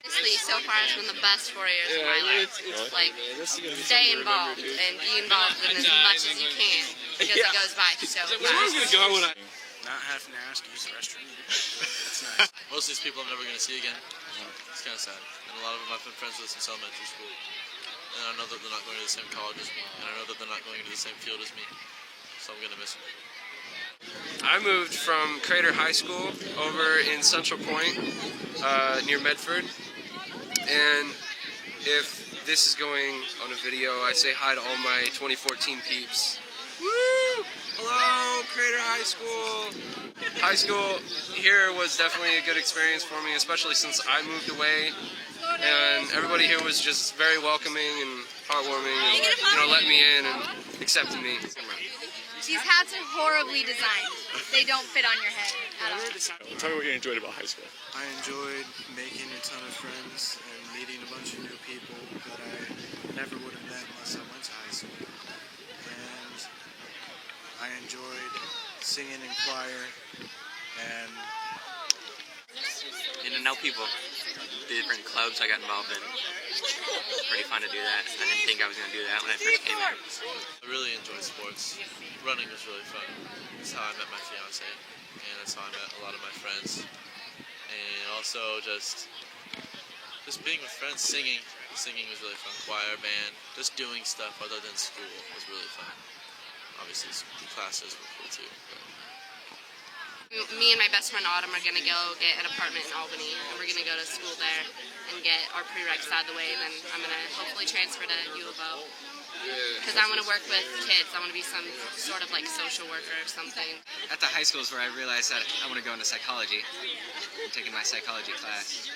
Honestly, so far it's been the best 4 years of my life. Like, stay involved and be involved in as much as you can because it goes by so fast. Not having to ask to use the restroom. That's nice. Most of these people I'm never going to see again. It's kind of sad. And a lot of them I've been friends with since elementary school. And I know that they're not going to the same college as me. And I know that they're not going into the same field as me. So I'm going to miss them. I moved from Crater High School over in Central Point, near Medford. And if this is going on a video, I say hi to all my 2014 peeps. Woo! Hello, Crater High School! High school here was definitely a good experience for me, especially since I moved away. And everybody here was just very welcoming and heartwarming and, let me in and accepted me. These hats are horribly designed. They don't fit on your head at all. Tell me what you enjoyed about high school. I enjoyed making a ton of friends and meeting a bunch of new people that I never would have met unless I went to high school. And I enjoyed singing in choir and getting to know people, the different clubs I got involved in. It's pretty fun to do that. I didn't think I was going to do that when I first came here. I really enjoy sports. Running was really fun. That's how I met my fiance, and that's how I met a lot of my friends. And also just being with friends, singing. Singing was really fun. Choir, band, just doing stuff other than school was really fun. Obviously, the classes were cool too. Me and my best friend Autumn are going to go get an apartment in Albany, and we're going to go to school there and get our prereqs out of the way, and then I'm going to hopefully transfer to U of O. Because I want to work with kids. I want to be some sort of like social worker or something. At the high school is where I realized that I want to go into psychology. I'm taking my psychology class.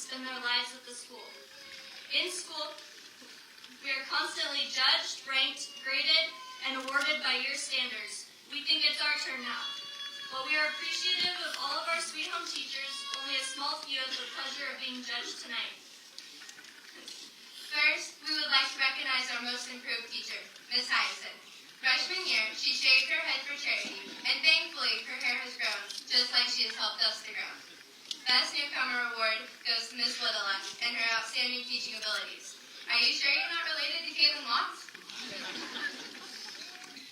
spend their lives at the school. In school, we are constantly judged, ranked, graded, and awarded by your standards. We think it's our turn now. While we are appreciative of all of our Sweet Home teachers, only a small few have the pleasure of being judged tonight. First, we would like to recognize our most improved teacher, Ms. Hyacinth. Freshman year, she shaved her head for charity, and thankfully her hair has grown, just like she has helped us to grow. Best Newcomer Award goes to Ms. Littler and her outstanding teaching abilities. Are you sure you're not related to Caitlin Watts?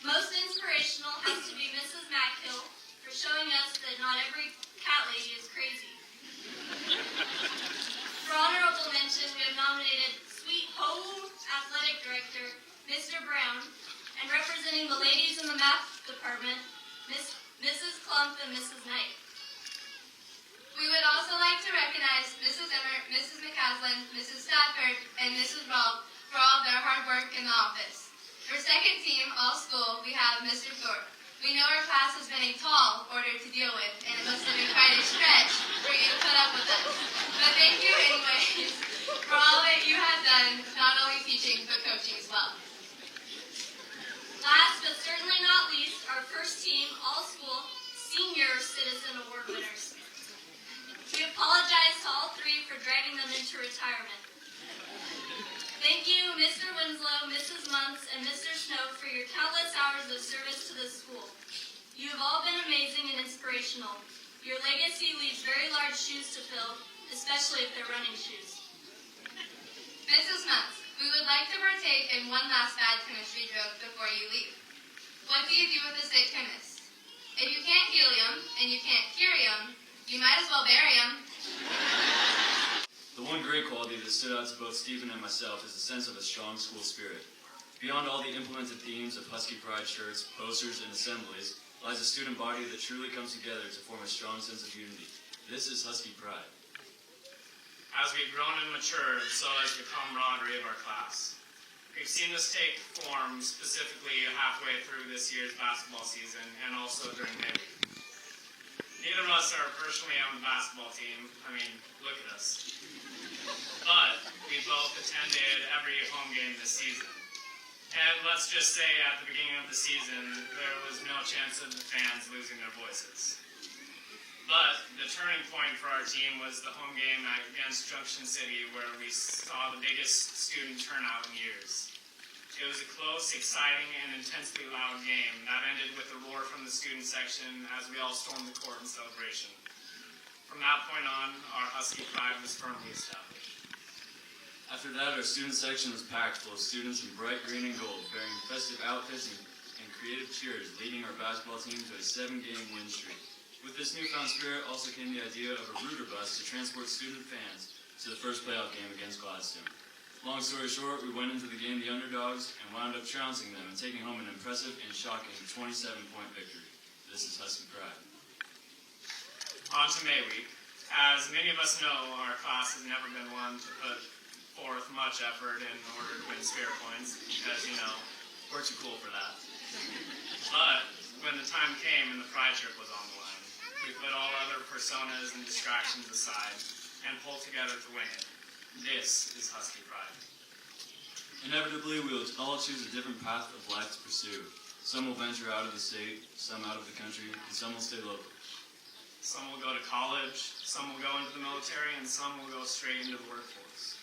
Most inspirational has to be Mrs. Mackill for showing us that not every cat lady is crazy. For honorable mention, we have nominated Sweet Home Athletic Director, Mr. Brown, and representing the ladies in the math department, Mrs. Klump and Mrs. Knight. We would also like to recognize Mrs. Emmert, Mrs. McCaslin, Mrs. Stafford, and Mrs. Rawl for all of their hard work in the office. For second team, all school, we have Mr. Thorpe. We know our class has been a tall order to deal with, and it must have been quite a stretch for you to put up with us. But thank you anyways for all that you have done, not only teaching, but coaching as well. Last but certainly not least, our first team, all school, Senior Citizen Award winners. We apologize to all three for dragging them into retirement. Thank you, Mr. Winslow, Mrs. Muntz, and Mr. Snow for your countless hours of service to this school. You have all been amazing and inspirational. Your legacy leaves very large shoes to fill, especially if they're running shoes. Mrs. Muntz, we would like to partake in one last bad chemistry joke before you leave. What do you do with a sick chemist? If you can't helium and you can't curium, you might as well bury him. The one great quality that stood out to both Stephen and myself is the sense of a strong school spirit. Beyond all the implemented themes of Husky Pride shirts, posters, and assemblies, lies a student body that truly comes together to form a strong sense of unity. This is Husky Pride. As we've grown and matured, so has the camaraderie of our class. We've seen this take form specifically halfway through this year's basketball season and also during May Week. Neither of us are personally on the basketball team. I mean, look at us. But we both attended every home game this season. And let's just say at the beginning of the season, there was no chance of the fans losing their voices. But the turning point for our team was the home game against Junction City, where we saw the biggest student turnout in years. It was a close, exciting, and intensely loud game that ended with a roar from the student section as we all stormed the court in celebration. From that point on, our Husky Pride was firmly established. After that, our student section was packed full of students in bright green and gold, bearing festive outfits and creative cheers, leading our basketball team to a 7-game win streak. With this newfound spirit also came the idea of a Rooter bus to transport student fans to the first playoff game against Gladstone. Long story short, we went into the game the underdogs and wound up trouncing them and taking home an impressive and shocking 27-point victory. This is Husky Pride. On to May Week. As many of us know, our class has never been one to put forth much effort in order to win Spirit points, because, you know, we're too cool for that. But when the time came and the Pride trip was on the line, we put all other personas and distractions aside and pulled together to win it. This is Husky Pride. Inevitably, we will all choose a different path of life to pursue. Some will venture out of the state, some out of the country, and some will stay local. Some will go to college, some will go into the military, and some will go straight into the workforce.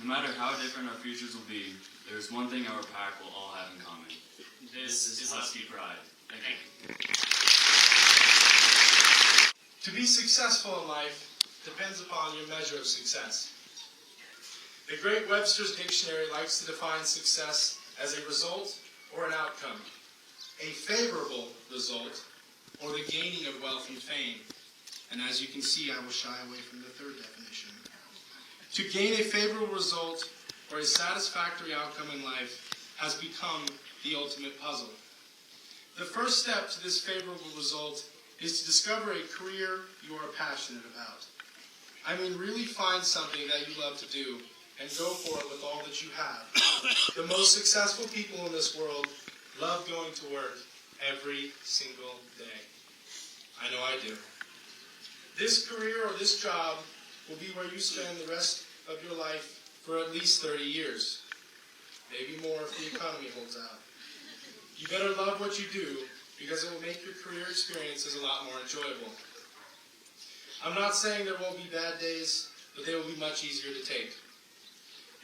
No matter how different our futures will be, there is one thing our pack will all have in common. This is Husky Pride. Thank you. To be successful in life depends upon your measure of success. The Great Webster's Dictionary likes to define success as a result or an outcome, a favorable result, or the gaining of wealth and fame. And as you can see, I will shy away from the third definition. To gain a favorable result or a satisfactory outcome in life has become the ultimate puzzle. The first step to this favorable result is to discover a career you are passionate about. I mean, really find something that you love to do and go for it with all that you have. The most successful people in this world love going to work every single day. I know I do. This career or this job will be where you spend the rest of your life for at least 30 years. Maybe more if the economy holds out. You better love what you do because it will make your career experiences a lot more enjoyable. I'm not saying there won't be bad days, but they will be much easier to take.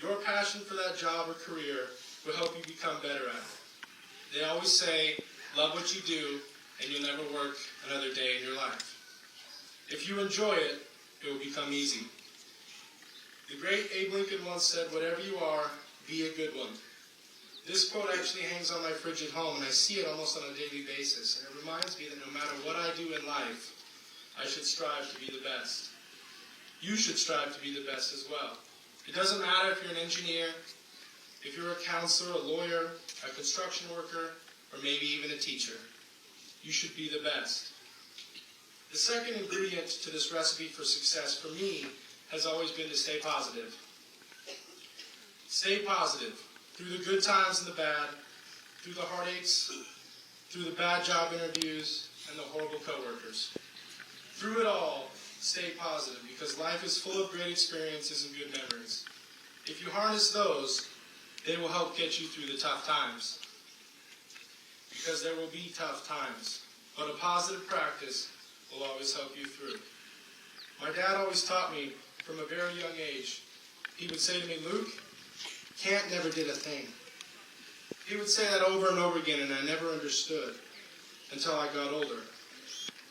Your passion for that job or career will help you become better at it. They always say, love what you do, and you'll never work another day in your life. If you enjoy it, it will become easy. The great Abe Lincoln once said, whatever you are, be a good one. This quote actually hangs on my fridge at home, and I see it almost on a daily basis. And it reminds me that no matter what I do in life, I should strive to be the best. You should strive to be the best as well. It doesn't matter if you're an engineer, if you're a counselor, a lawyer, a construction worker, or maybe even a teacher. You should be the best. The second ingredient to this recipe for success for me has always been to stay positive. Stay positive through the good times and the bad, through the heartaches, through the bad job interviews, and the horrible coworkers. Through it all, stay positive because life is full of great experiences and good memories. If you harness those, they will help get you through the tough times. Because there will be tough times, but a positive practice will always help you through. My dad always taught me from a very young age. He would say to me, Luke, Can't never did a thing. He would say that over and over again, and I never understood until I got older.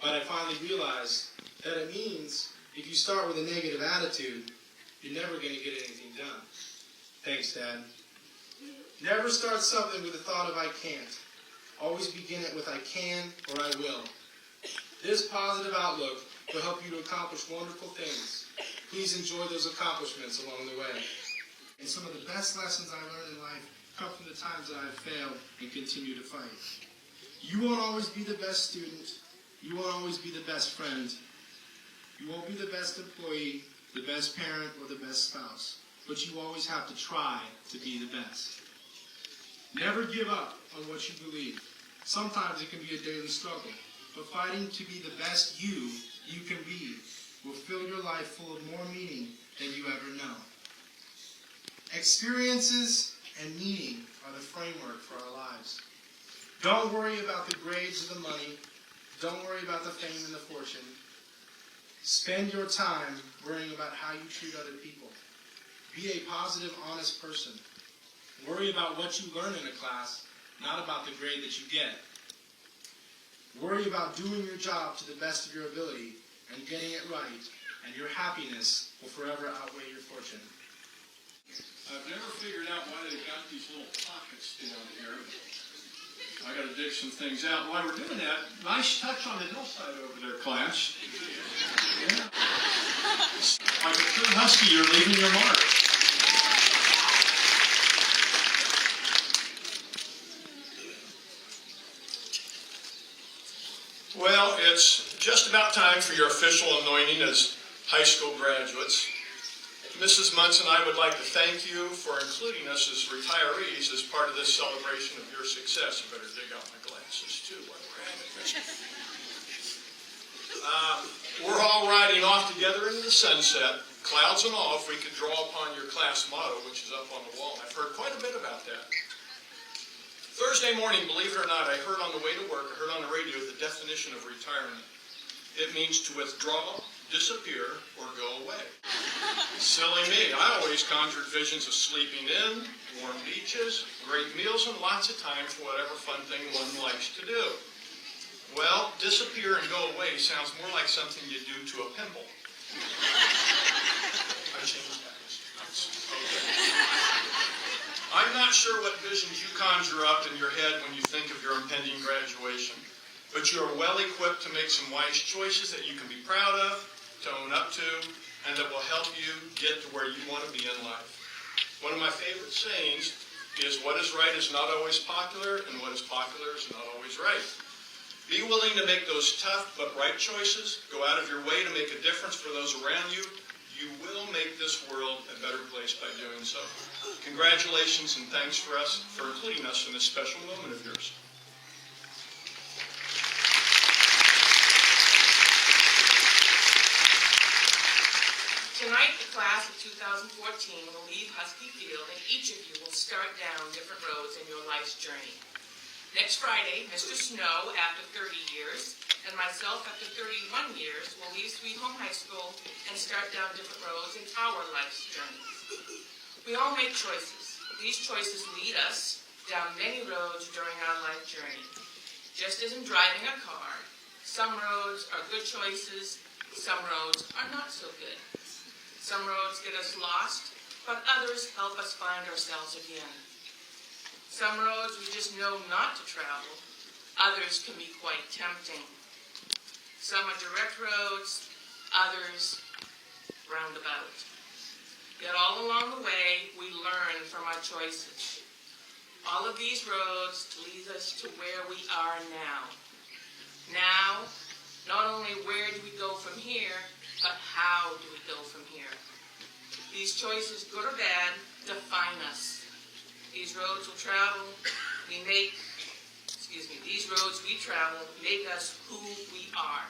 But I finally realized that it means if you start with a negative attitude, you're never going to get anything done. Thanks, Dad. Never start something with the thought of I can't. Always begin it with I can or I will. This positive outlook will help you to accomplish wonderful things. Please enjoy those accomplishments along the way. And some of the best lessons I learned in life come from the times that I've failed and continue to fight. You won't always be the best student. You won't always be the best friend. You won't be the best employee, the best parent, or the best spouse. But you always have to try to be the best. Never give up on what you believe. Sometimes it can be a daily struggle. But fighting to be the best you can be will fill your life full of more meaning than you ever know. Experiences and meaning are the framework for our lives. Don't worry about the grades or the money. Don't worry about the fame and the fortune. Spend your time worrying about how you treat other people. Be a positive, honest person. Worry about what you learn in a class, not about the grade that you get. Worry about doing your job to the best of your ability and getting it right, and your happiness will forever outweigh your fortune. I've never figured out why they've got these little pockets down here. I got to dig some things out. While we're doing that, nice touch on the hillside over there, class. Yeah. Like a true husky, you're leaving your mark. Well, it's just about time for your official anointing as high school graduates. Mrs. Munson, I would like to thank you for including us as retirees as part of this celebration of your success. You better dig out my glasses, too, while we're at it. We're all riding off together into the sunset, clouds and all, if we could draw upon your class motto, which is up on the wall. I've heard quite a bit about that. Thursday morning, believe it or not, I heard on the way to work, I heard on the radio the definition of retirement. It means to withdraw, disappear, or go away. Silly me. I always conjured visions of sleeping in, warm beaches, great meals, and lots of time for whatever fun thing one likes to do. Well, disappear and go away sounds more like something you do to a pimple. I changed that. Okay. I'm not sure what visions you conjure up in your head when you think of your impending graduation, but you are well equipped to make some wise choices that you can be proud of, to own up to, and that will help you get to where you want to be in life. One of my favorite sayings is, what is right is not always popular, and what is popular is not always right. Be willing to make those tough but right choices. Go out of your way to make a difference for those around you. You will make this world a better place by doing so. Congratulations and thanks for including us in this special moment of yours. the class of 2014 will leave Husky Field, and each of you will start down different roads in your life's journey. Next Friday, Mr. Snow, after 30 years, and myself, after 31 years, will leave Sweet Home High School and start down different roads in our life's journeys. We all make choices. These choices lead us down many roads during our life journey. Just as in driving a car, some roads are good choices, some roads are not so good. Some roads get us lost, but others help us find ourselves again. Some roads we just know not to travel, others can be quite tempting. Some are direct roads, others roundabout. Yet all along the way, we learn from our choices. All of these roads lead us to where we are now. Now, not only where do we go from here, but how do we go from here? These choices, good or bad, define us. These roads we travel make us who we are.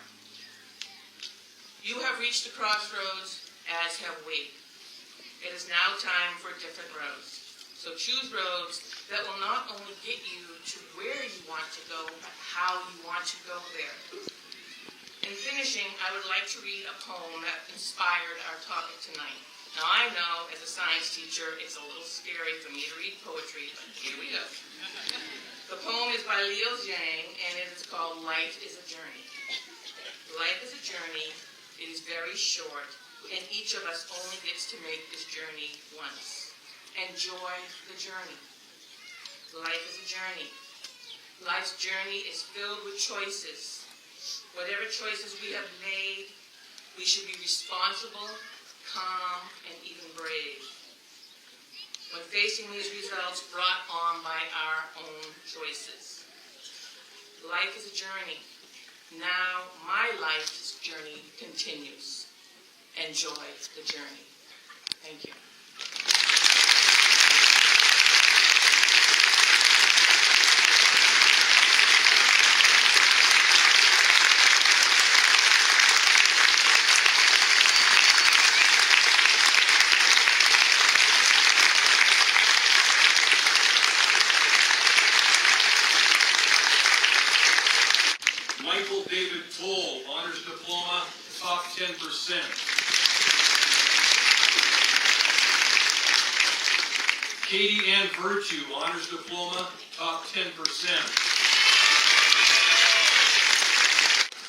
You have reached the crossroads, as have we. It is now time for different roads. So choose roads that will not only get you to where you want to go, but how you want to go there. In finishing, I would like to read a poem that inspired our topic tonight. Now I know, as a science teacher, it's a little scary for me to read poetry, but here we go. The poem is by Liu Zhang, and it is called Life is a Journey. Life is a journey. It is very short, and each of us only gets to make this journey once. Enjoy the journey. Life is a journey. Life's journey is filled with choices. Whatever choices we have made, we should be responsible, calm, and even brave. When facing these results brought on by our own choices. Life is a journey. Now my life's journey continues. Enjoy the journey. Thank you. Michael David Toll, Honors Diploma, top 10%. Katie Ann Virtue, Honors Diploma, top 10%.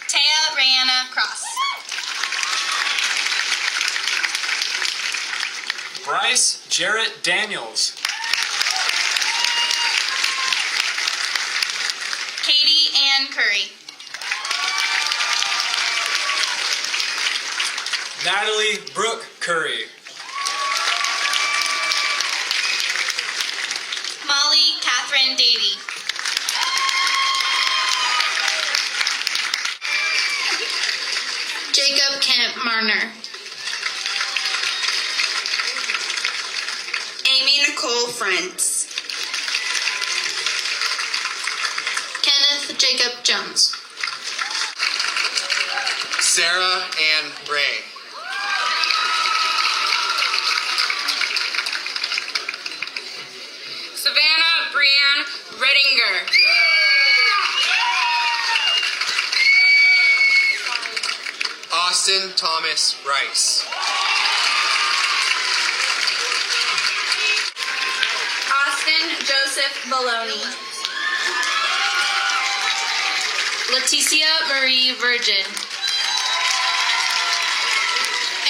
Taya Brianna Cross. Bryce Jarrett Daniels. Katie Ann Curry. Natalie Brooke Curry. Molly Catherine Davey. Jacob Kemp Marner. Amy Nicole Frentz. Kenneth Jacob Jones. Sarah Ann Ray. Savannah Brianne Redinger. Austin Thomas Rice. Austin Joseph Baloney. Leticia Marie Virgin.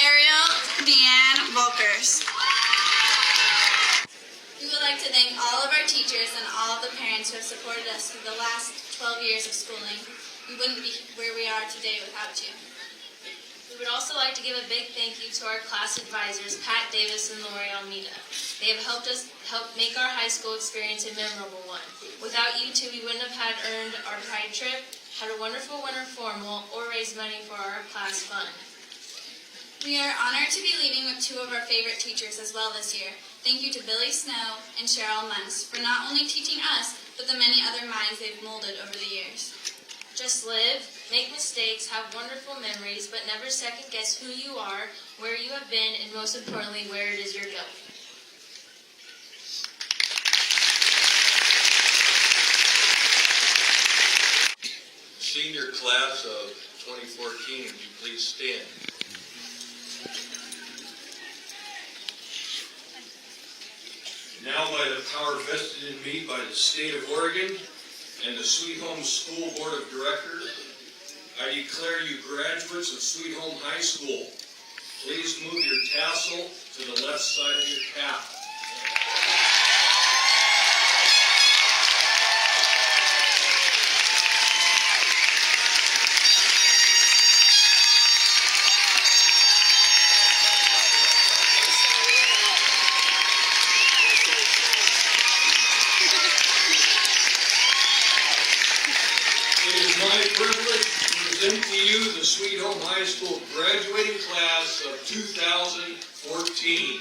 Ariel Deanne Volkers. We would like to thank all of our teachers and all of the parents who have supported us through the last 12 years of schooling. We wouldn't be where we are today without you. We would also like to give a big thank you to our class advisors, Pat Davis and Lori Almeida. They have helped make our high school experience a memorable one. Without you two, we wouldn't have earned our pride trip, had a wonderful winter formal, or raised money for our class fund. We are honored to be leaving with two of our favorite teachers as well this year. Thank you to Billy Snow and Cheryl Muntz for not only teaching us, but the many other minds they've molded over the years. Just live, make mistakes, have wonderful memories, but never second guess who you are, where you have been, and most importantly, where it is you're going. Senior class of 2014, would you please stand? Now, by the power vested in me by the state of Oregon and the Sweet Home School Board of Directors, I declare you graduates of Sweet Home High School. Please move your tassel to the left side of your cap. It is my privilege to present to you the Sweet Home High School graduating class of 2014.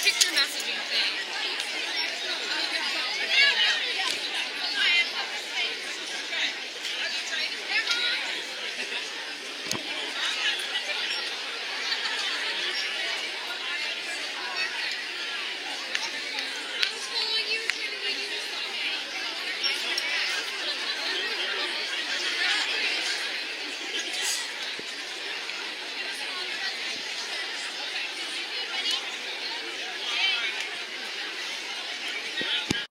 Picture messaging thing.